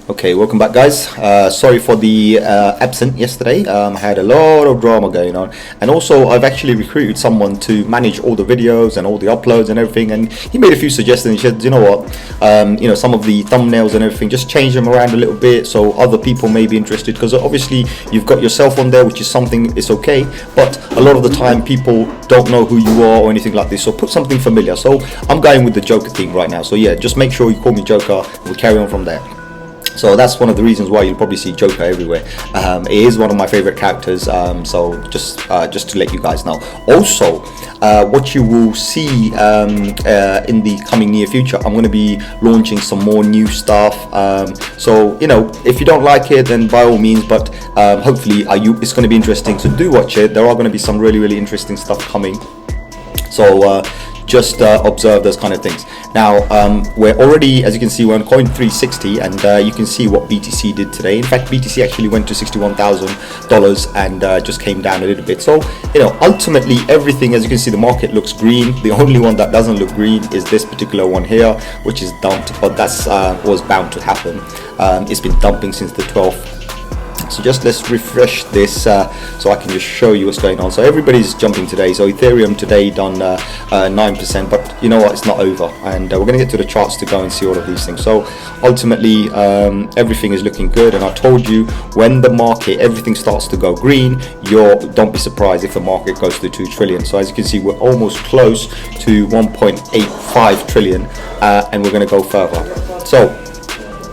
Okay, welcome back, guys. Sorry for the absent yesterday. I had a lot of drama going on, and also I've actually recruited someone to manage all the videos and all the uploads and everything, and he made a few suggestions. He said, you know what, some of the thumbnails and everything, just change them around a little bit so other people may be interested, because obviously you've got yourself on there, which is something, it's okay, but a lot of the time people don't know who you are or anything like this, so put something familiar. So I'm going with the Joker theme right now, so yeah, just make sure you call me Joker, we'll carry on from there. So that's one of the reasons why you'll probably see Joker everywhere. It is one of my favorite characters, so just to let you guys know. Also, what you will see in the coming near future, I'm going to be launching some more new stuff. So if you don't like it, then by all means, but hopefully it's going to be interesting. So do watch it. There are going to be some really interesting stuff coming. So just observe those kind of things. Now we're already, as you can see, we're on coin 360, and you can see what BTC did today. In fact, BTC actually went to $61,000 and just came down a little bit. So ultimately everything, as you can see, the market looks green. The only one that doesn't look green is this particular one here, which is dumped, but that's was bound to happen. It's been dumping since the 12th. So let's refresh this so I can just show you what's going on. So everybody's jumping today. So Ethereum today done 9%, but you know what, it's not over, and we're going to get to the charts to go and see all of these things. So ultimately everything is looking good, and I told you, when the market, everything starts to go green, don't be surprised if the market goes to 2 trillion. So as you can see, we're almost close to 1.85 trillion, and we're going to go further. So,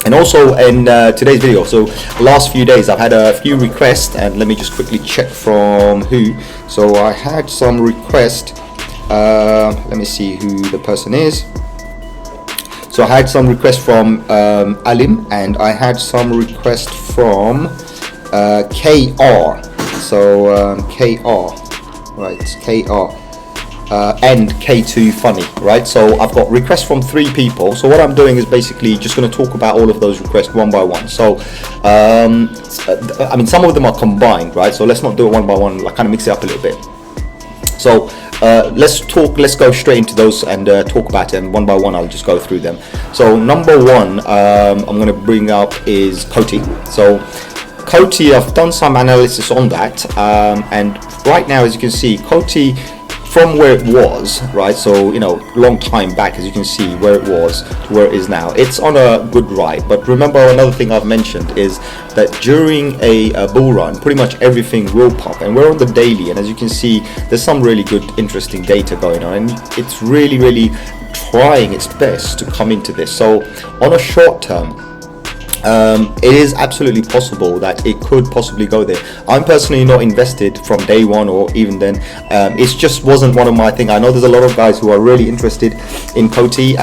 and also in today's video, so last few days I've had a few requests, and let me just quickly check from who. So I had some request, let me see who the person is. So I had some request from Alim, and I had some request from KR. So KR, right, it's KR. And K2 funny, right? So I've got requests from 3 people. So what I'm doing is basically just going to talk about all of those requests one by one. So I mean, some of them are combined, right? So let's not do it one by one, like kind of mix it up a little bit. So let's go straight into those and talk about it, and one by one I'll just go through them. So number one I'm going to bring up is Coty. So Coty, I've done some analysis on that, and right now, as you can see, Coty, from where it was, right, so long time back, as you can see where it was to where it is now, it's on a good ride. But remember, another thing I've mentioned is that during a bull run, pretty much everything will pop, and we're on the daily, and as you can see, there's some really good interesting data going on, and it's really trying its best to come into this. So on a short term, it is absolutely possible that it could possibly go there. I'm personally not invested from day one or even then. It just wasn't one of my thing. I know there's a lot of guys who are really interested in Coty,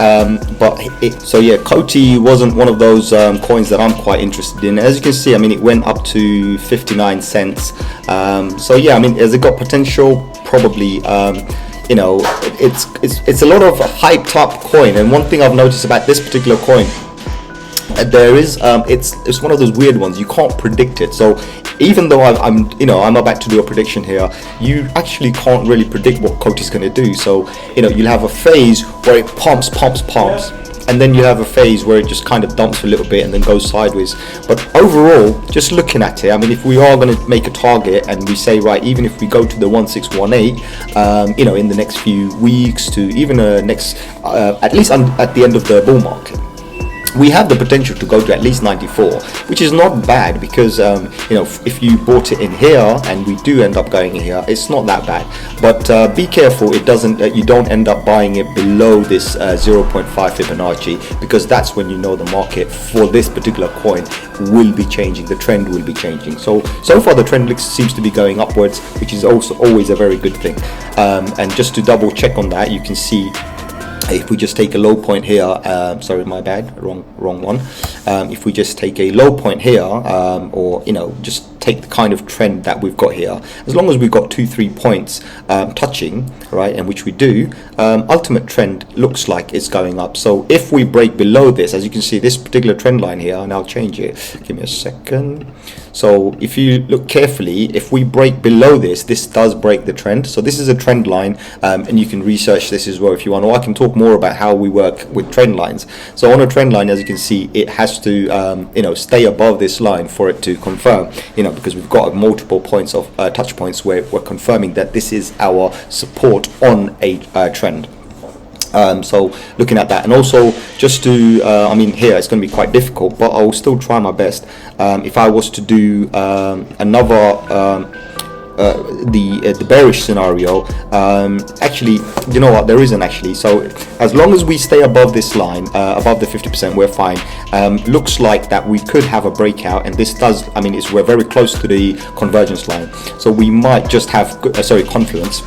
so yeah, Coty wasn't one of those coins that I'm quite interested in. As you can see, I mean, it went up to 59 cents. So yeah, I mean, has it got potential? Probably. It's a lot of hyped up coin, and one thing I've noticed about this particular coin, there is it's one of those weird ones, you can't predict it. So even though I'm about to do a prediction here, you actually can't really predict what Coty's going to do. So you'll have a phase where it pumps, and then you have a phase where it just kind of dumps a little bit and then goes sideways. But overall, just looking at it, I mean, if we are going to make a target and we say, right, even if we go to the 1618 in the next few weeks to even next at least at the end of the bull market, we have the potential to go to at least 94, which is not bad, because if you bought it in here and we do end up going in here, it's not that bad. But be careful, you don't end up buying it below this 0.5 Fibonacci, because that's when the market for this particular coin will be changing. The trend will be changing. So far the trend seems to be going upwards, which is also always a very good thing. And just to double check on that, you can see, if we just take a low point here, sorry, my bad, wrong one. If we just take a low point here, or just take the kind of trend that we've got here, as long as we've got 2-3 points touching, right, and which we do, ultimate trend looks like it's going up. So if we break below this, as you can see, this particular trend line here, and I'll change it, give me a second. So if you look carefully, if we break below this, this does break the trend. So this is a trend line, and you can research this as well if you want, or I can talk more about how we work with trend lines. So on a trend line, as you can see, it has to stay above this line for it to confirm, because we've got multiple points of touch points where we're confirming that this is our support on a trend. So looking at that, and also just to here it's going to be quite difficult, but I will still try my best. If I was to do another the bearish scenario, actually, you know what, there isn't actually. So as long as we stay above this line, above the 50%, we're fine. Looks like that we could have a breakout, and this does, we're very close to the convergence line, so we might just have confluence.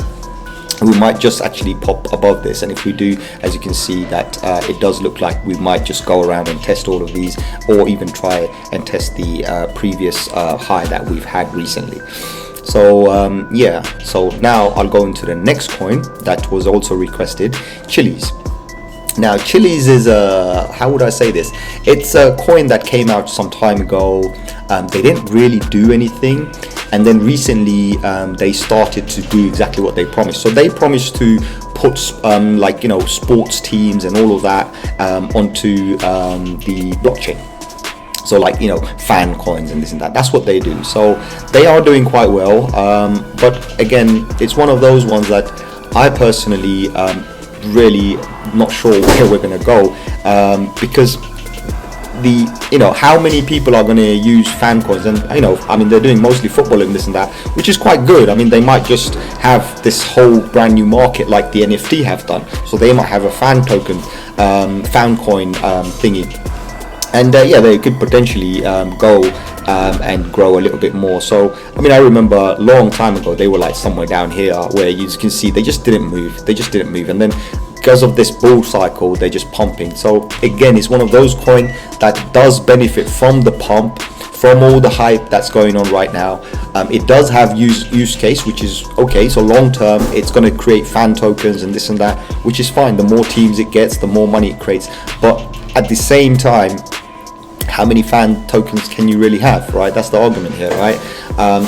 We might just actually pop above this, and if we do, as you can see, that it does look like we might just go around and test all of these, or even try and test the previous high that we've had recently. So so now I'll go into the next coin that was also requested, Chiliz. Now Chiliz is how would I say this, it's a coin that came out some time ago. They didn't really do anything, and then recently they started to do exactly what they promised. So they promised to put sports teams and all of that onto the blockchain. So fan coins and this and that, that's what they do. So they are doing quite well, but again, it's one of those ones that I personally really not sure where we're going to go, because how many people are going to use fan coins, and they're doing mostly football and this and that, which is quite good. They might just have this whole brand new market like the NFT have done, so they might have a fan token, fan coin thingy, and they could potentially go and grow a little bit more. So I remember a long time ago they were like somewhere down here where you can see they just didn't move, and then because of this bull cycle they're just pumping. So again, it's one of those coins that does benefit from the pump, from all the hype that's going on right now. It does have use case, which is okay. So long term it's going to create fan tokens and this and that, which is fine. The more teams it gets, the more money it creates, but at the same time, how many fan tokens can you really have, right? That's the argument here, right?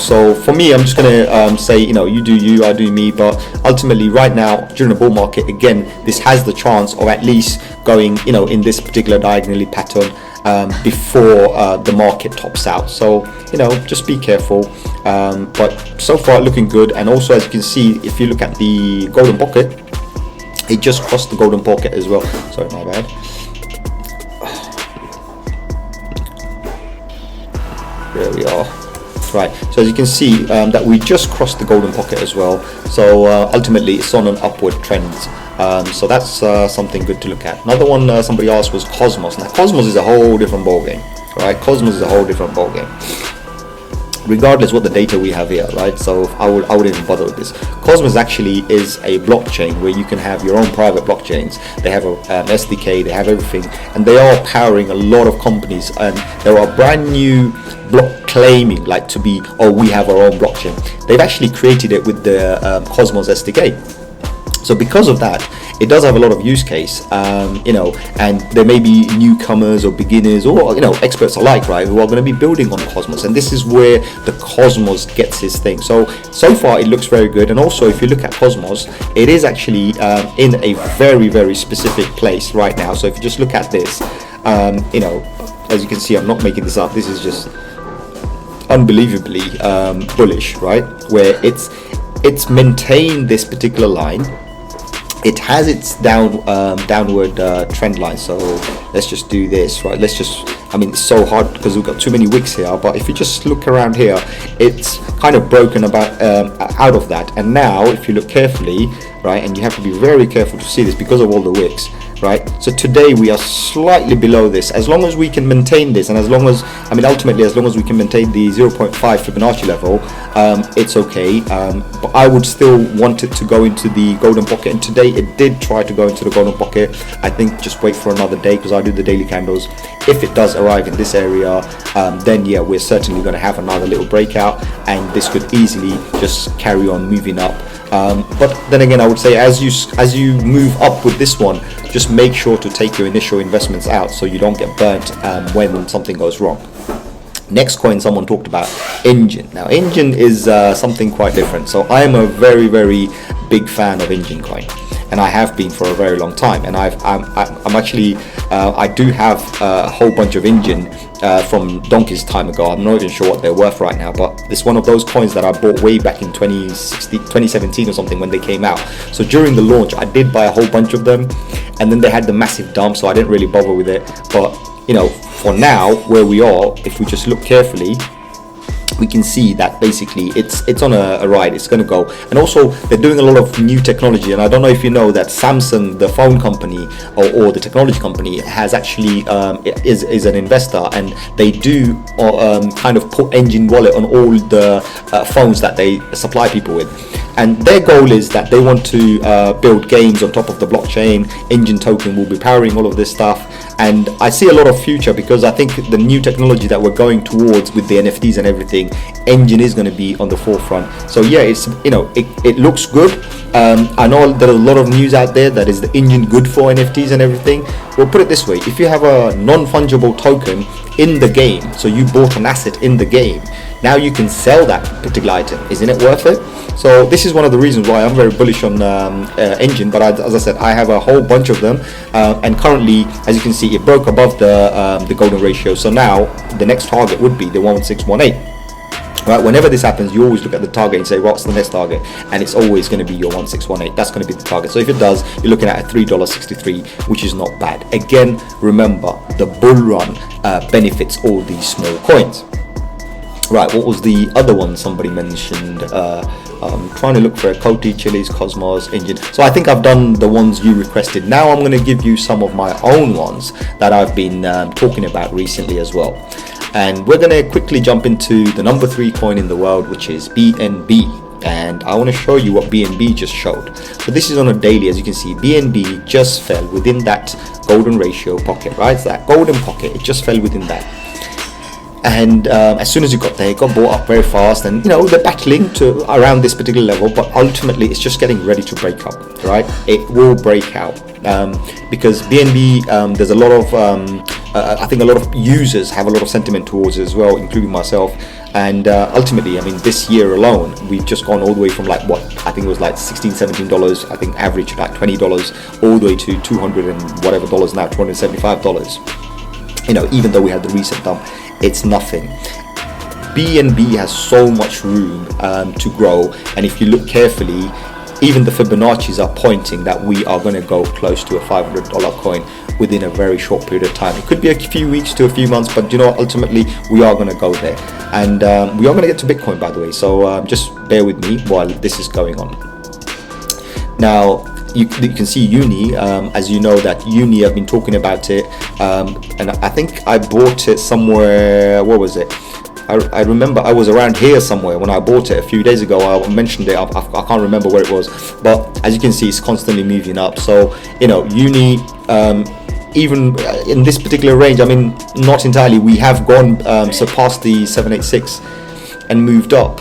So for me, I'm just gonna say, you do you, I do me, but ultimately right now during the bull market, again, this has the chance of at least going, in this particular diagonally pattern before the market tops out. So just be careful, but so far looking good. And also, as you can see, if you look at the golden pocket, it just crossed the golden pocket as well. Sorry, my bad. There we are. Right, so as you can see, that we just crossed the golden pocket as well. So ultimately it's on an upward trend. So that's something good to look at. Another one somebody asked was Cosmos. Now Cosmos is a whole different ballgame, right? Cosmos is a whole different ballgame, regardless what the data we have here, right? So I wouldn't even bother with this. Cosmos actually is a blockchain where you can have your own private blockchains. They have a SDK, they have everything, and they are powering a lot of companies. And there are brand new block claiming to be, we have our own blockchain. They've actually created it with the Cosmos SDK. So because of that, it does have a lot of use case, and there may be newcomers or beginners or experts alike, right, who are going to be building on Cosmos, and this is where the Cosmos gets his thing. So far it looks very good. And also, if you look at Cosmos, it is actually in a very, very specific place right now. So if you just look at this, as you can see, I'm not making this up, this is just unbelievably bullish, right, where it's maintained this particular line. It has its downward trend line. So let's just do this, right? Let's just, it's so hard because we've got too many wicks here, but if you just look around here, it's kind of broken out of that. And now if you look carefully, right, and you have to be very careful to see this because of all the wicks, right? So today we are slightly below this. As long as we can maintain this, and as long as, I mean, ultimately, as long as we can maintain the 0.5 Fibonacci level, it's okay. But I would still want it to go into the golden pocket, and today it did try to go into the golden pocket. I think just wait for another day, because I do the daily candles. If it does arrive in this area, then yeah, we're certainly going to have another little breakout, and this could easily just carry on moving up. But then again, I would say as you move up with this one, just make sure to take your initial investments out so you don't get burnt when something goes wrong. Next coin someone talked about, Enjin. Now Enjin is something quite different. So I am a very big fan of Enjin coin, and I have been for a very long time. And I'm actually I do have a whole bunch of Enjin from donkey's time ago. I'm not even sure what they're worth right now, but it's one of those coins that I bought way back in 2017 or something when they came out. So during the launch I did buy a whole bunch of them, and then they had the massive dump, so I didn't really bother with it. But you know, for now, where we are, if we just look carefully, we can see that basically it's on a ride. It's going to go. And also they're doing a lot of new technology, and I don't know if you know that Samsung, the phone company or the technology company, has actually is an investor, and they do kind of put Enjin wallet on all the phones that they supply people with. And their goal is that they want to build games on top of the blockchain. Enjin token will be powering all of this stuff, and I see a lot of future, because I think the new technology that we're going towards with the NFTs and everything, Enjin is going to be on the forefront. So yeah, it's, you know, it looks good. I know there are a lot of news out there that is the Enjin good for NFTs and everything. Well, put it this way: if you have a non-fungible token in the game, so you bought an asset in the game, now you can sell that particular item. Isn't it worth it? So this is one of the reasons why I'm very bullish on Enjin. But as I said, I have a whole bunch of them, and currently, as you can see, it broke above the golden ratio. So now the next target would be the 11618. Right, whenever this happens, you always look at the target and say, what's the next target? And it's always going to be your 1618. That's going to be the target. So if it does, you're looking at a $3.63, which is not bad. Again, remember, the bull run benefits all these small coins. Right, what was the other one somebody mentioned? I'm trying to look for a Coty, Chili's, Cosmos, Enjin. So I think I've done the ones you requested. Now I'm going to give you some of my own ones that I've been talking about recently as well. And we're going to quickly jump into the number 3 coin in the world, which is BNB. And I want to show you what BNB just showed. So this is on a daily. As you can see, BNB just fell within that golden ratio pocket, right? It's that golden pocket. It just fell within that. And as soon as it got there, it got bought up very fast, and you know, they're battling to around this particular level, but ultimately it's just getting ready to break up, right? It will break out because BNB, there's a lot of I think a lot of users have a lot of sentiment towards it as well, including myself. And ultimately, I mean, this year alone, we've just gone all the way from like what I think it was like $16-17, I think average like $20, all the way to $200 and whatever dollars now, $275. You know, even though we had the recent dump, it's nothing. BNB has so much room to grow, and if you look carefully, even the Fibonacci's are pointing that we are going to go close to a $500 coin within a very short period of time. It could be a few weeks to a few months, but you know, ultimately we are going to go there, and we are going to get to Bitcoin, by the way. So just bear with me while this is going on. Now you can see Uni, as you know that Uni, I've been talking about it, and I think I bought it somewhere. What was it? I remember I was around here somewhere when I bought it a few days ago. I mentioned it. I can't remember where it was, but as you can see, it's constantly moving up. So you know, Uni, even in this particular range, I mean, not entirely. We have gone surpassed the 786 and moved up.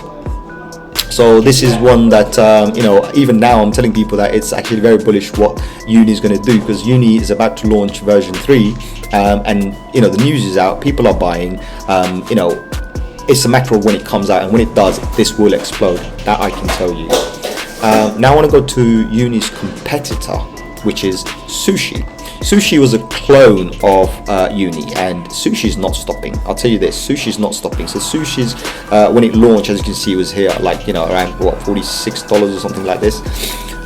So this is one that you know, even now I'm telling people that it's actually very bullish what Uni is going to do, because Uni is about to launch version 3, and you know, the news is out, people are buying. You know, it's a matter of when it comes out, and when it does, this will explode. That I can tell you. Now I want to go to Uni's competitor, which is Sushi. Sushi was a clone of Uni, and Sushi's not stopping. I'll tell you this, Sushi's not stopping. So Sushi's, when it launched, as you can see, was here like, you know, around what, $46 or something like this.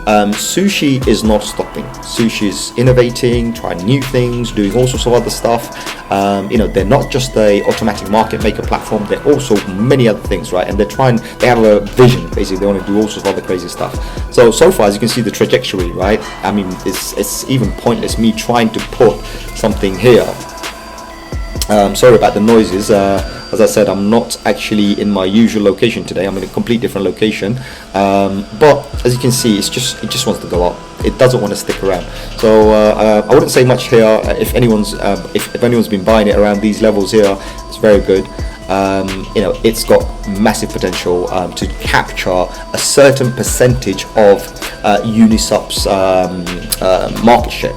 Sushi is not stopping. Sushi is innovating, trying new things, doing all sorts of other stuff. They're not just a automatic market maker platform, they're also many other things, right? And they have a vision, basically. They want to do all sorts of other crazy stuff. So far, as you can see, the trajectory, right? I mean, it's even pointless me trying to put something here. Sorry about the noises. As I said, I'm not actually in my usual location today. I'm in a complete different location. But as you can see, it just wants to go up. It doesn't want to stick around. So I wouldn't say much here. If anyone's been buying it around these levels here, it's very good. It's got massive potential to capture a certain percentage of Uniswap's market share.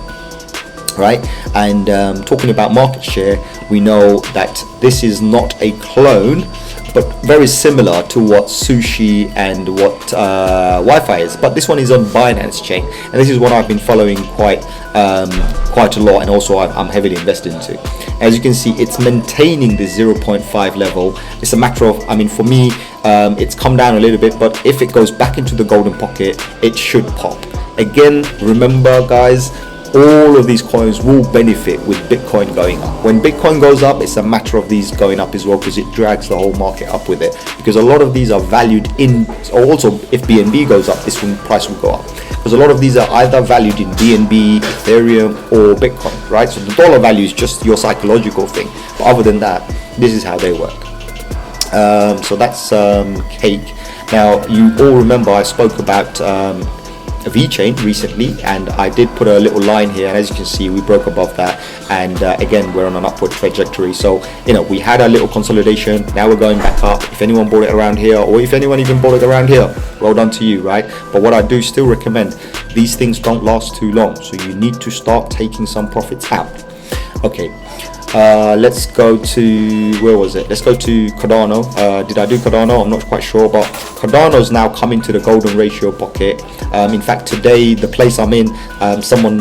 Right, and talking about market share, we know that this is not a clone, but very similar to what Sushi and what Wi-Fi is. But this one is on Binance chain, and this is one I've been following quite a lot, and also I'm heavily invested into. As you can see, it's maintaining the 0.5 level. It's a matter of, for me, it's come down a little bit, but if it goes back into the golden pocket, it should pop. Again, remember, guys, all of these coins will benefit with Bitcoin going up. When Bitcoin goes up, it's a matter of these going up as well, because it drags the whole market up with it. Because a lot of these are valued in, or also if BNB goes up, price will go up. Because a lot of these are either valued in BNB, Ethereum, or Bitcoin, right? So the dollar value is just your psychological thing. But other than that, this is how they work. So that's cake. Now, you all remember I spoke about VeChain recently, and I did put a little line here, and as you can see, we broke above that, and again, we're on an upward trajectory. So we had a little consolidation. Now we're going back up. If anyone bought it around here, or if anyone even bought it around here, well done to you, right? But what I do still recommend, these things don't last too long, so you need to start taking some profits out. Okay, let's go to, where was it? Let's go to Cardano. Did I do Cardano? I'm not quite sure, but Cardano's now coming to the golden ratio pocket. In fact, today, the place I'm in, someone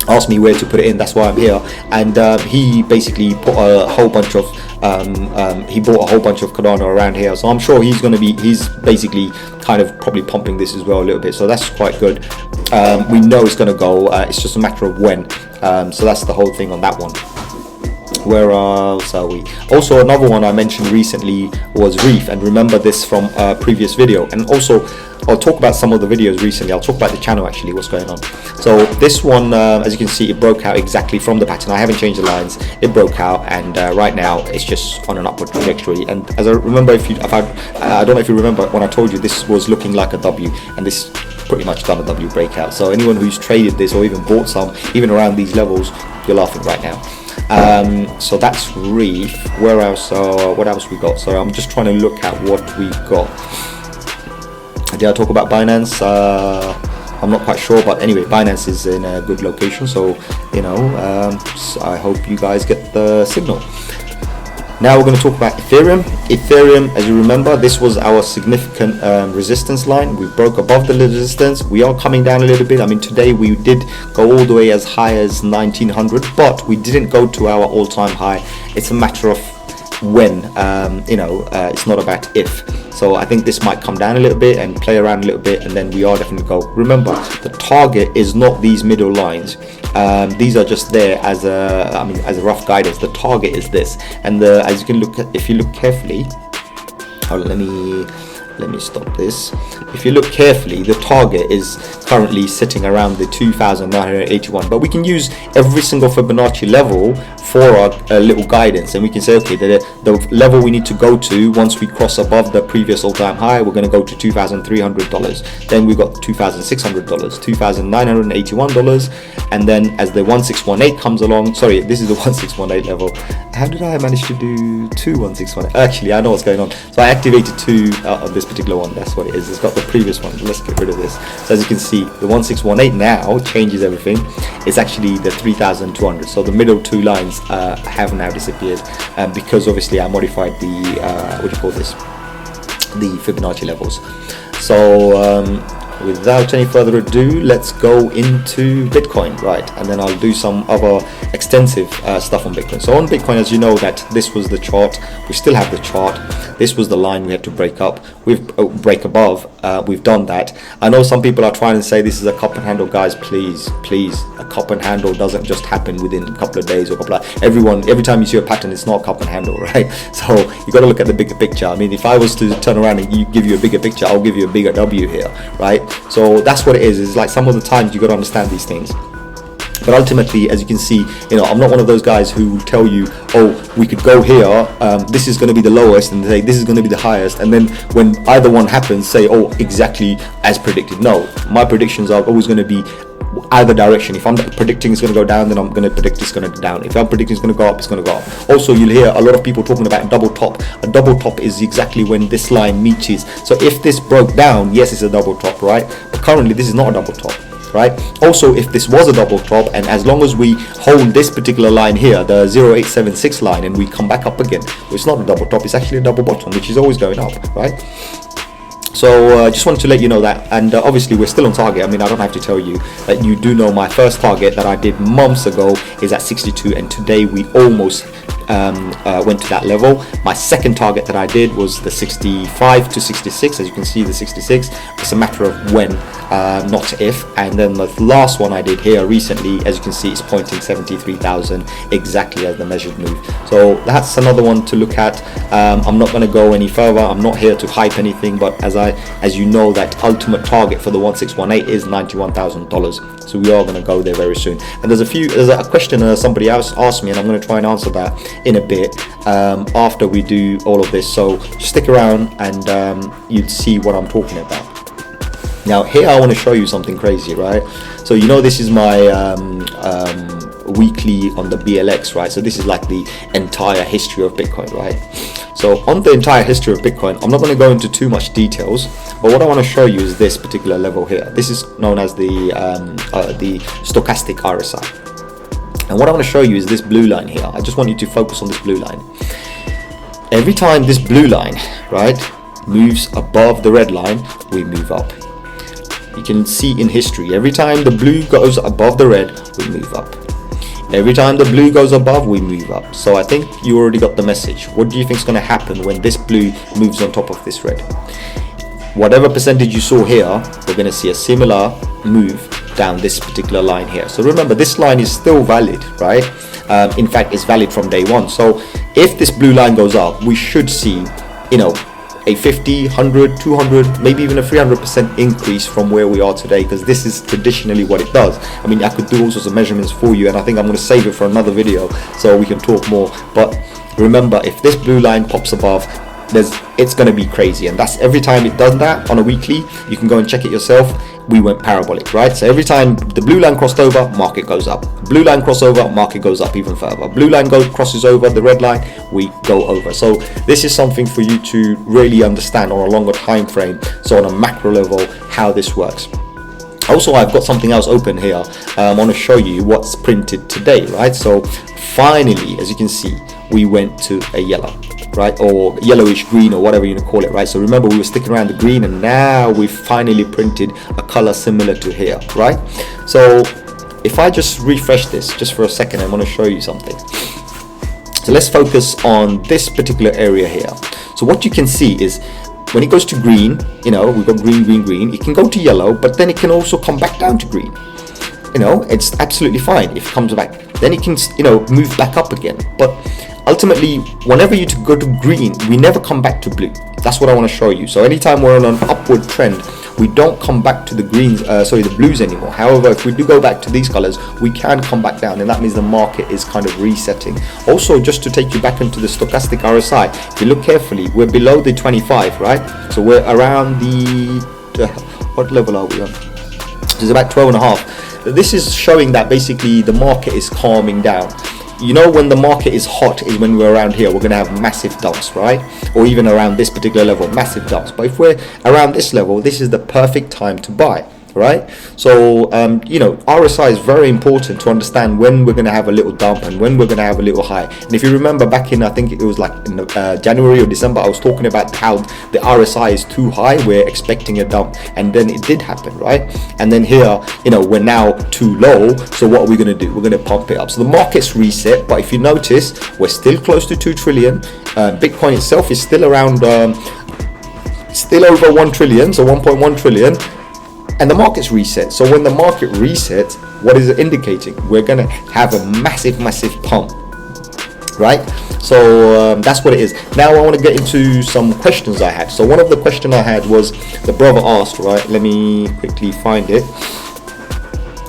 asked me where to put it in. That's why I'm here. And he basically put a whole bunch of, he bought a whole bunch of Cardano around here. So I'm sure he's basically kind of probably pumping this as well a little bit. So that's quite good. We know it's going to go. It's just a matter of when. So that's the whole thing on that one. Where else are we? Also, another one I mentioned recently was Reef, and remember this from a previous video. And also, I'll talk about some of the videos recently. I'll talk about the channel actually, what's going on. So this one, as you can see, it broke out exactly from the pattern. I haven't changed the lines. It broke out, and right now it's just on an upward trajectory. And as I remember, I don't know if you remember when I told you this was looking like a W, and this pretty much done a W breakout. So anyone who's traded this or even bought some, even around these levels, you're laughing right now. So that's Reef. Where else? What else we got? So I'm just trying to look at what we got. Did I talk about Binance? I'm not quite sure, but anyway, Binance is in a good location. So I hope you guys get the signal. Now we're going to talk about Ethereum. Ethereum, as you remember, this was our significant resistance line. We broke above the resistance. We are coming down a little bit. I mean, today we did go all the way as high as 1900, but we didn't go to our all-time high. It's a matter of when, it's not about if. So I think this might come down a little bit and play around a little bit, and then we are definitely go. Remember, the target is not these middle lines. These are just there as a rough guidance. The target is this, and as you can look at, if you look carefully, let me stop this. If you look carefully, the target is currently sitting around the 2,981, but we can use every single Fibonacci level for our little guidance, and we can say, okay, the level we need to go to once we cross above the previous all-time high, we're going to go to $2,300. Then we got $2,600, $2,981, and then as the 1618 comes along, sorry, this is the 1618 level. How did I manage to do two 1618? Actually, I know what's going on. So I activated two on this particular one. That's what it is. It's got the previous one. Let's get rid of this. So as you can see, the 1618 now changes everything. It's actually the 3,200. So the middle two lines have now disappeared because obviously I modified the the Fibonacci levels. So without any further ado, let's go into Bitcoin, right? And then I'll do some other extensive stuff on Bitcoin. So on Bitcoin, as you know, that this was the chart. We still have the chart. This was the line we had to break up. We've break above. We've done that. I know some people are trying to say this is a cup and handle. Guys, please, a cup and handle doesn't just happen within a couple of days or every time you see a pattern, it's not a cup and handle, right? So you got to look at the bigger picture. I mean, if I was to turn around and give you a bigger picture, I'll give you a bigger W here, right? So that's what it is. It's like some of the times you got to understand these things. But ultimately, as you can see, I'm not one of those guys who will tell you, oh, we could go here, this is going to be the lowest, and say this is going to be the highest, and then when either one happens, say, oh, exactly as predicted. No, my predictions are always going to be either direction. If I'm predicting it's going to go down, then I'm going to predict it's going to go down. If I'm predicting it's going to go up, it's going to go up. Also, you'll hear a lot of people talking about double top. A double top is exactly when this line meets. So if this broke down, yes, it's a double top, right? But currently, this is not a double top. Right. Also, if this was a double top, and as long as we hold this particular line here, the 0876 line, and we come back up again, well, it's not a double top, it's actually a double bottom, which is always going up, right? So just wanted to let you know that, and obviously we're still on target. I mean, I don't have to tell you that. You do know my first target that I did months ago is at 62, and today we almost went to that level. My second target that I did was the 65 to 66. As you can see, the 66, it's a matter of when, not if. And then the last one I did here recently, as you can see, is pointing 73,000 exactly as the measured move. So that's another one to look at. I'm not going to go any further. I'm not here to hype anything, but as you know, that ultimate target for the 1618 is $91,000. So we are going to go there very soon. And there's a question somebody else asked me, and I'm going to try and answer that in a bit after we do all of this. So stick around and you'd see what I'm talking about. Now here I want to show you something crazy, right? So this is my weekly on the BLX, right? So this is like the entire history of Bitcoin, right? So on the entire history of Bitcoin, I'm not going to go into too much details, but what I want to show you is this particular level here. This is known as the stochastic RSI. And what I want to show you is this blue line here. I just want you to focus on this blue line. Every time this blue line, right, moves above the red line, we move up. You can see in history, every time the blue goes above the red, we move up. Every time the blue goes above, we move up. So I think you already got the message. What do you think is going to happen when this blue moves on top of this red? Whatever percentage you saw here, we're going to see a similar move down this particular line here. So remember, this line is still valid, right? In fact, it's valid from day one. So if this blue line goes up, we should see, a 50, 100, 200, maybe even a 300% increase from where we are today, because this is traditionally what it does. I mean, I could do all sorts of measurements for you, and I think I'm going to save it for another video so we can talk more. But remember, if this blue line pops above, it's going to be crazy, and that's every time it does that on a weekly. You can go and check it yourself. We went parabolic, right? So every time the blue line crossed over, market goes up. Blue line crossover, market goes up even further. Blue line crosses over the red line, we go over. So this is something for you to really understand on a longer time frame. So on a macro level, how this works. Also, I've got something else open here. I want to show you what's printed today, right? So finally, as you can see, we went to a yellow, right, or yellowish green, or whatever you want to call it, right? So remember, we were sticking around the green, and now we've finally printed a color similar to here, right? So if I just refresh this just for a second, I want to show you something. So let's focus on this particular area here. So what you can see is when it goes to green, we've got green, it can go to yellow, but then it can also come back down to green. It's absolutely fine if it comes back. Then it can, move back up again. But ultimately, whenever you go to green, we never come back to blue. That's what I want to show you. So anytime we're on an upward trend, we don't come back to the the blues anymore. However, if we do go back to these colors, we can come back down, and that means the market is kind of resetting. Also, just to take you back into the stochastic RSI, if you look carefully, we're below the 25, right? So we're around what level are we on? It's about 12.5. This is showing that basically the market is calming down. When the market is hot is when we're around here. We're going to have massive dumps, right? Or even around this particular level, massive dumps. But if we're around this level, this is the perfect time to buy, right? So you know, RSI is very important to understand when we're going to have a little dump and when we're going to have a little high. And if you remember back in, I think it was like in January or December, I was talking about how the RSI is too high, we're expecting a dump, and then it did happen, right? And then here, you know, we're now too low, so what are we going to do? We're going to pump it up. So the market's reset, but if you notice, we're still close to 2 trillion. Bitcoin itself is still around still over 1 trillion, so 1.1 trillion, and the market's reset. So when the market resets, what is it indicating? We're going to have a massive pump, right? So that's what it is. Now I want to get into some questions I had. So one of the questions I had was, the brother asked, right, let me quickly find it.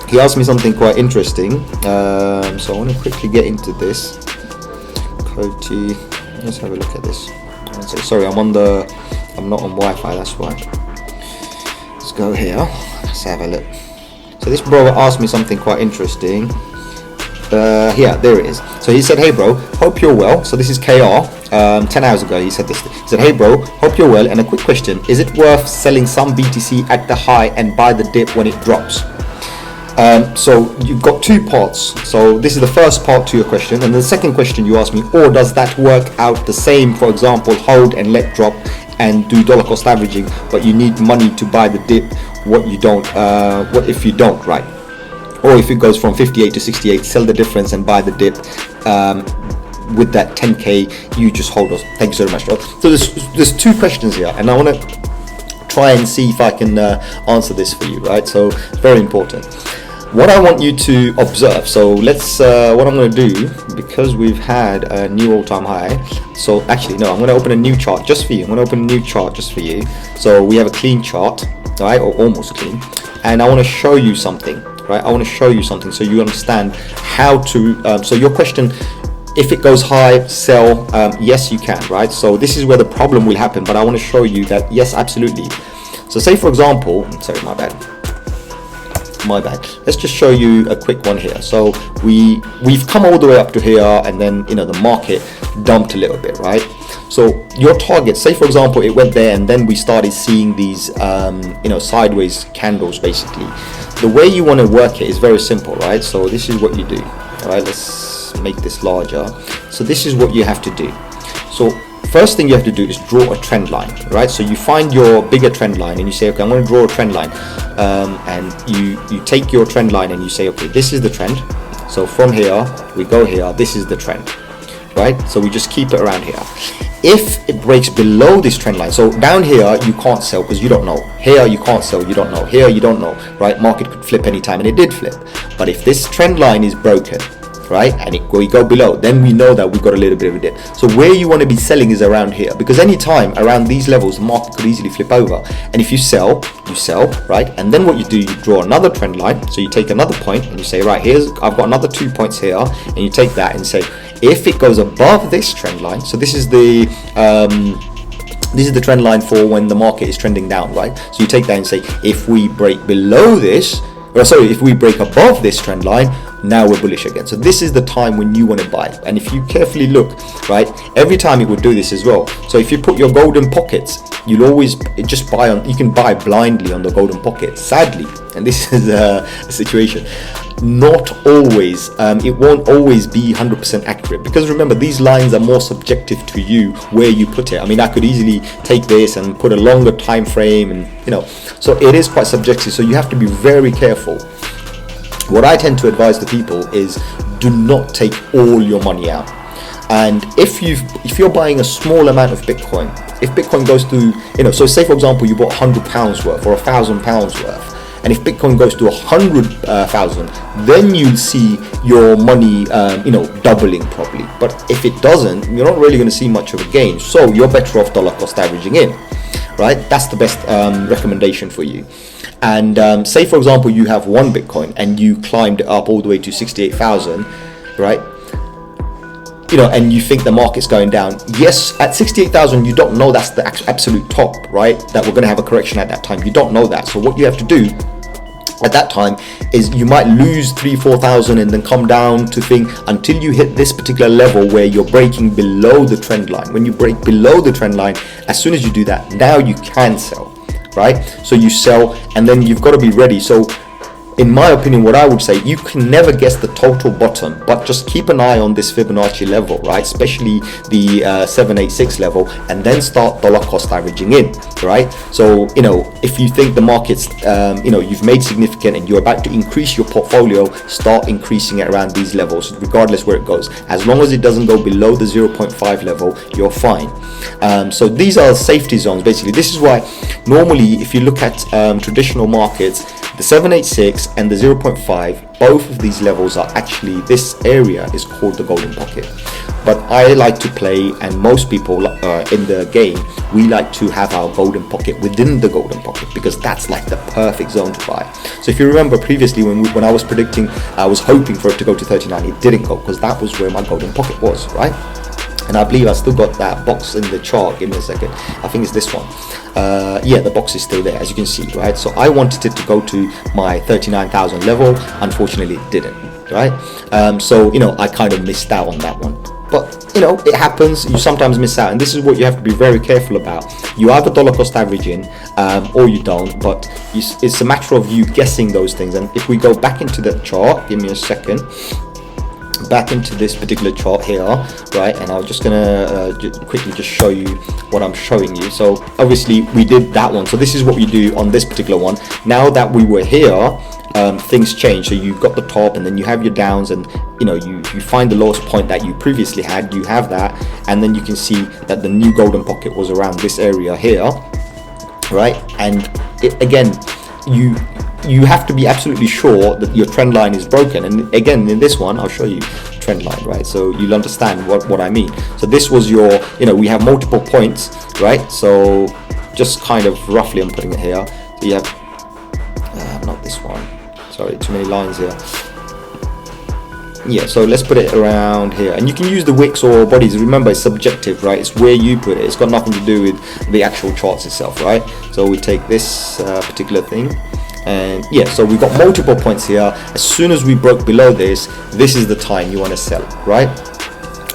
He asked me something quite interesting, so I want to quickly get into this. Cody, let's have a look at this. Sorry, I'm not on Wi-Fi, that's why. Let's go here, let's have a look. So this brother asked me something quite interesting. Here, there it is. So he said, hey bro, hope you're well. So this is KR, 10 hours ago he said this. He said, hey bro, hope you're well, and a quick question, is it worth selling some BTC at the high and buy the dip when it drops? So you've got two parts. So this is the first part to your question, and the second question you asked me, or does that work out the same? For example, hold and let drop and do dollar cost averaging, but you need money to buy the dip. What if you don't, right? Or if it goes from 58 to 68, sell the difference and buy the dip. With that 10k, you just hold us. Thank you so much. So there's two questions here, and I want to try and see if I can answer this for you, right? So it's very important. What I want you to observe, so let's what I'm going to do, because we've had a new all-time high, so actually no, I'm going to open a new chart just for you. So we have a clean chart, right, or almost clean, and I want to show you something, right? I want to show you something so you understand how to so your question, if it goes high, sell, yes you can, right? So this is where the problem will happen, but I want to show you that yes, absolutely. So say for example, sorry, my bad, let's just show you a quick one here. So we've come all the way up to here, and then, you know, the market dumped a little bit, right? So your target, say for example it went there, and then we started seeing these you know, sideways candles. Basically the way you want to work it is very simple, right? So this is what you do. All right, let's make this larger. So this is what you have to do. So first thing you have to do is draw a trend line, right? So you find your bigger trend line and you say, okay, I'm going to draw a trend line, and you take your trend line and you say, okay, this is the trend. So from here we go here, this is the trend, right? So we just keep it around here. If it breaks below this trend line, so down here you can't sell because you don't know. Here you can't sell, you don't know. Here you don't know, right? Market could flip anytime, and it did flip. But if this trend line is broken, right, and we go below, then we know that we've got a little bit of a dip. So where you want to be selling is around here, because any time around these levels the market could easily flip over, and if you sell, right? And then what you do, you draw another trend line. So you take another point and you say, right, I've got another 2 points here, and you take that and say, if it goes above this trend line, so this is the trend line for when the market is trending down, right? So you take that and say, if we break below this, or sorry, if we break above this trend line, now we're bullish again. So this is the time when you want to buy. And if you carefully look, right, every time it would do this as well. So if you put your golden pockets, you'll always just buy on, you can buy blindly on the golden pocket, sadly. And this is a situation, not always, it won't always be 100% accurate, because remember, these lines are more subjective to you where you put it. I mean, I could easily take this and put a longer time frame, and you know, so it is quite subjective. So you have to be very careful. What I tend to advise the people is, do not take all your money out. And if you're buying a small amount of Bitcoin, if Bitcoin goes to, you know, so say for example you bought £100 worth or £1,000 worth, and if Bitcoin goes to 100,000, then you'll see your money, you know, doubling probably. But if it doesn't, you're not really going to see much of a gain. So you're better off dollar cost averaging in, right? That's the best recommendation for you. And say for example you have one Bitcoin and you climbed it up all the way to 68,000, right? You know, and you think the market's going down. Yes, at 68,000 you don't know that's the absolute top, right? That we're going to have a correction at that time. You don't know that. So what you have to do at that time is you might lose 3,000-4,000 and then come down to think until you hit this particular level where you're breaking below the trend line. When you break below the trend line, as soon as you do that, now you can sell, right? So you sell, and then you've got to be ready. So in my opinion, what I would say, you can never guess the total bottom, but just keep an eye on this Fibonacci level, right? Especially the 786 level, and then start dollar cost averaging in, right? So, you know, if you think the market's, you know, you've made significant and you're about to increase your portfolio, start increasing it around these levels, regardless where it goes. As long as it doesn't go below the 0.5 level, you're fine. So these are safety zones, basically. This is why normally, if you look at traditional markets, the 786 and the 0.5, both of these levels are actually, this area is called the golden pocket. But I like to play, and most people in the game, we like to have our golden pocket within the golden pocket, because that's like the perfect zone to buy. So if you remember previously when I was predicting, I was hoping for it to go to 39, it didn't go, because that was where my golden pocket was, right? And I believe I still got that box in the chart. Give me a second. I think it's this one. Yeah, the box is still there, as you can see, right? So I wanted it to go to my 39,000 level. Unfortunately, it didn't, right? So, you know, I kind of missed out on that one. But, you know, it happens. You sometimes miss out. And this is what you have to be very careful about. You either dollar cost averaging or you don't. But it's a matter of you guessing those things. And if we go back into the chart, give me a second. Back into this particular chart here, right? And I'm just gonna quickly just show you what I'm showing you. So obviously we did that one. So this is what we do on this particular one. Now that we were here, things change. So you've got the top, and then you have your downs, and you know, you find the lowest point that you previously had. You have that, and then you can see that the new golden pocket was around this area here, right? And again, you have to be absolutely sure that your trend line is broken. And again, in this one, I'll show you trend line, right? So you'll understand what I mean. So this was your, you know, we have multiple points, right? So just kind of roughly, I'm putting it here. So you have, not this one. Sorry, too many lines here. Yeah, so let's put it around here, and you can use the wicks or bodies. Remember, it's subjective, right? It's where you put it. It's got nothing to do with the actual charts itself, right? So we take this particular thing, and yeah, so we've got multiple points here. As soon as we broke below this is the time you want to sell, right?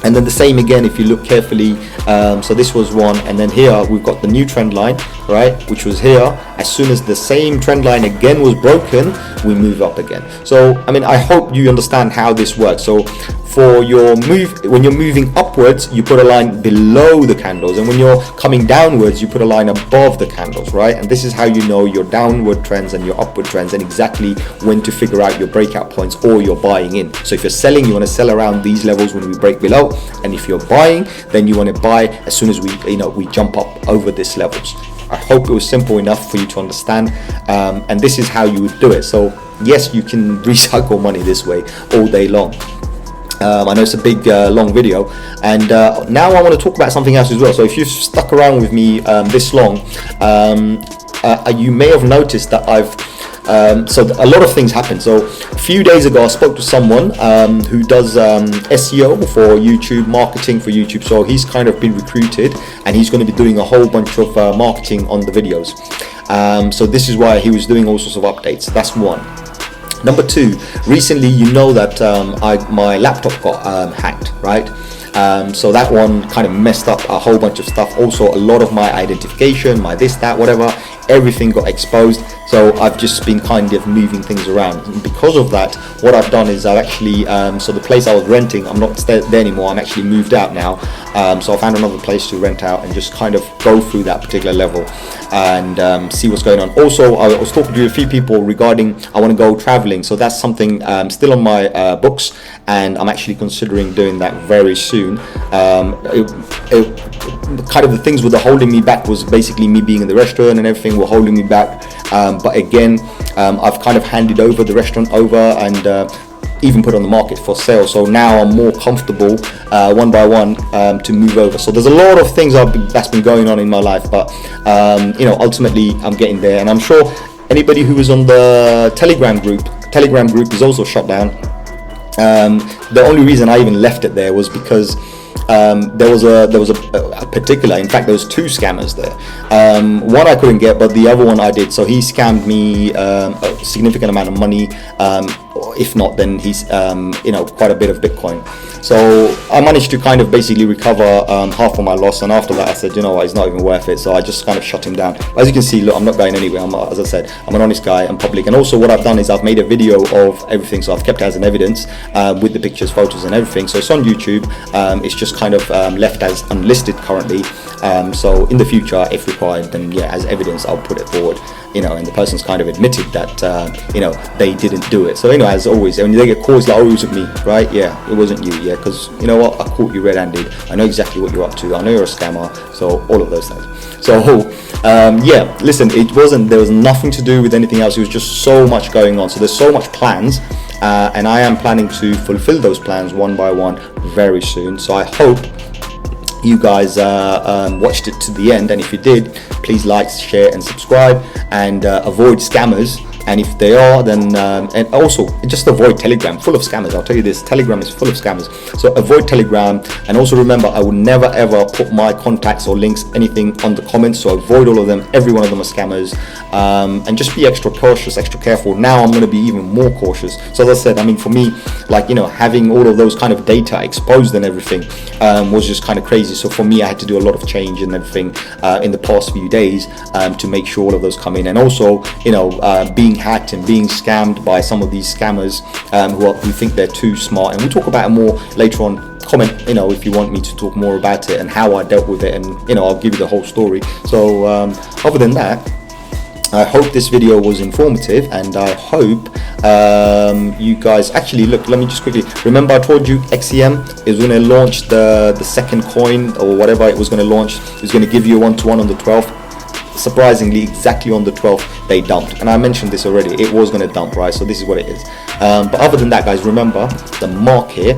And then the same again if you look carefully. So this was one, and then here we've got the new trend line, right, which was here. As soon as the same trend line again was broken, we move up again. So I mean, I hope you understand how this works. So for your move, when you're moving upwards, you put a line below the candles, and when you're coming downwards, you put a line above the candles, right? And this is how you know your downward trends and your upward trends, and exactly when to figure out your breakout points or your buying in. So if you're selling, you want to sell around these levels when we break below, and if you're buying, then you want to buy as soon as we jump up over these levels. I hope it was simple enough for you to understand, and this is how you would do it. So yes, you can recycle money this way all day long. I know it's a big long video, and now I want to talk about something else as well. So if you've stuck around with me this long, you may have noticed that so a lot of things happened. So a few days ago I spoke to someone who does SEO for YouTube, marketing for YouTube. So he's kind of been recruited, and he's going to be doing a whole bunch of marketing on the videos. So this is why he was doing all sorts of updates. That's one. Number two, recently you know that my laptop got hacked, right? So that one kind of messed up a whole bunch of stuff. Also a lot of my identification, my this, that, whatever, everything got exposed. So I've just been kind of moving things around, and because of that, what I've done is I've actually so the place I was renting, I'm not there anymore. I'm actually moved out now. So I found another place to rent out and just kind of go through that particular level and see what's going on. Also, I was talking to a few people regarding I want to go traveling, so that's something still on my books, and I'm actually considering doing that very soon. Kind of the things that were holding me back was basically me being in the restaurant, and everything were holding me back. But again, I've kind of handed over the restaurant over, and even put on the market for sale. So now I'm more comfortable one by one to move over. So there's a lot of things that's been going on in my life, but ultimately I'm getting there. And I'm sure anybody who was on the Telegram group is also shut down. The only reason I even left it there was because there was a particular, in fact there was two scammers there. One I couldn't get, but the other one I did. So he scammed me a significant amount of money. if not, then he's you know, quite a bit of Bitcoin. So I managed to kind of basically recover half of my loss, and after that I said, you know what, it's not even worth it. So I just kind of shut him down. As you can see, look, I'm not going anywhere. As I said, I'm an honest guy. I'm public. And also what I've done is I've made a video of everything, so I've kept it as an evidence with the pictures, photos and everything. So it's on YouTube. It's just kind of left as unlisted currently. So in the future, if required, then yeah, as evidence I'll put it forward, you know, and the person's kind of admitted that you know, they didn't do it. So you know, as always, when they get calls like, oh, it wasn't me, right? Yeah, it wasn't you. Yeah, because you know what, I caught you red-handed. I know exactly what you're up to. I know you're a scammer. So all of those things. So yeah, listen, there was nothing to do with anything else. It was just so much going on. So there's so much plans, and I am planning to fulfill those plans one by one very soon. So I hope you guys watched it to the end, and if you did, please like, share and subscribe, and avoid scammers. And if they are, then and also just avoid Telegram, full of scammers. I'll tell you this, Telegram is full of scammers. So avoid Telegram, and also remember, I will never ever put my contacts or links, anything on the comments. So avoid all of them. Every one of them are scammers, and just be extra cautious, extra careful. Now I'm going to be even more cautious. So as I said, I mean, for me, like, you know, having all of those kind of data exposed and everything was just kind of crazy. So for me, I had to do a lot of change and everything in the past few days to make sure all of those come in, and also, you know, being hacked and being scammed by some of these scammers who think they're too smart. And we'll talk about it more later on. Comment, you know, if you want me to talk more about it and how I dealt with it, and you know, I'll give you the whole story. So other than that, I hope this video was informative, and I hope you guys actually look. Let me just quickly remember, I told you XEM is going to launch the second coin or whatever it was going to launch. It's going to give you a 1-to-1 on the 12th. Surprisingly, exactly on the 12th they dumped, and I mentioned this already, it was going to dump, right? So this is what it is. But other than that, guys, remember the market,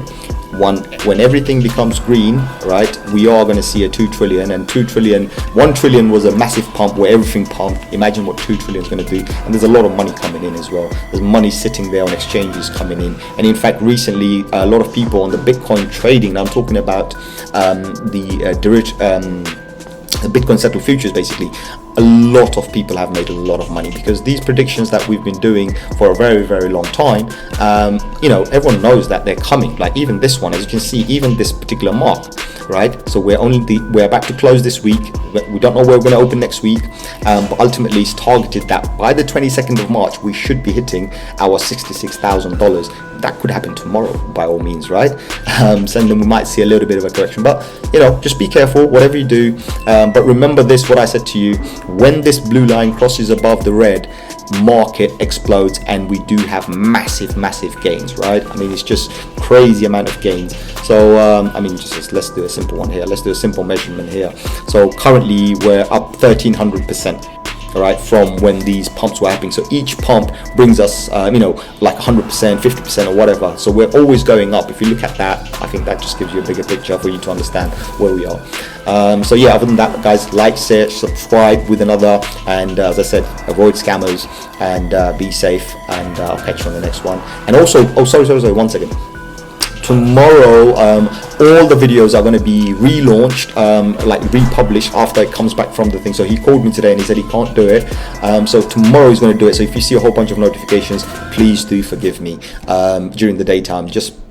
when everything becomes green, right, we are going to see a 2 trillion, and 2 trillion, 1 trillion was a massive pump where everything pumped. Imagine what 2 trillion is going to do. And there's a lot of money coming in as well. There's money sitting there on exchanges coming in, and in fact recently a lot of people on the Bitcoin trading, I'm talking about the Bitcoin settled futures, basically, a lot of people have made a lot of money, because these predictions that we've been doing for a very, very long time, you know, everyone knows that they're coming. Like even this one, as you can see, even this particular mark, right? So we're about to close this week. We don't know where we're going to open next week, but ultimately it's targeted that by the 22nd of March we should be hitting our $66,000. That could happen tomorrow, by all means, right? So then we might see a little bit of a correction, but you know, just be careful whatever you do. But remember this, what I said to you: when this blue line crosses above the red, market explodes, and we do have massive gains, right? I mean, it's just crazy amount of gains. So I mean, just let's do a simple one here. Let's do a simple measurement here. So currently we're up 1300%. Right, from when these pumps were happening. So each pump brings us you know, like 100%, 50% or whatever. So we're always going up. If you look at that, I think that just gives you a bigger picture for you to understand where we are. So yeah, other than that, guys, like, share, subscribe with another, and as I said, avoid scammers, and be safe, and I'll catch you on the next one. And also, oh sorry, 1 second. Tomorrow all the videos are going to be relaunched, like republished after it comes back from the thing. So he called me today and he said he can't do it, so tomorrow he's going to do it. So if you see a whole bunch of notifications, please do forgive me during the daytime.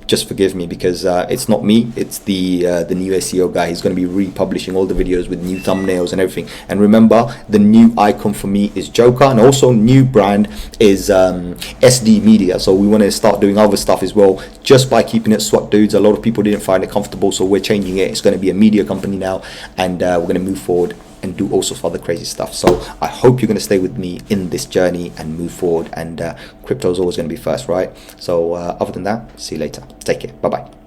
Just forgive me, because it's not me, it's the new SEO guy. He's going to be republishing all the videos with new thumbnails and everything. And remember, the new icon for me is Joker, and also new brand is SD Media. So we want to start doing other stuff as well, just by keeping it swatdudes. A lot of people didn't find it comfortable, so we're changing it. It's going to be a media company now, and we're going to move forward and do all sorts of other crazy stuff. So I hope you're going to stay with me in this journey and move forward, and crypto is always going to be first, right? So other than that, see you later. Take care. Bye bye.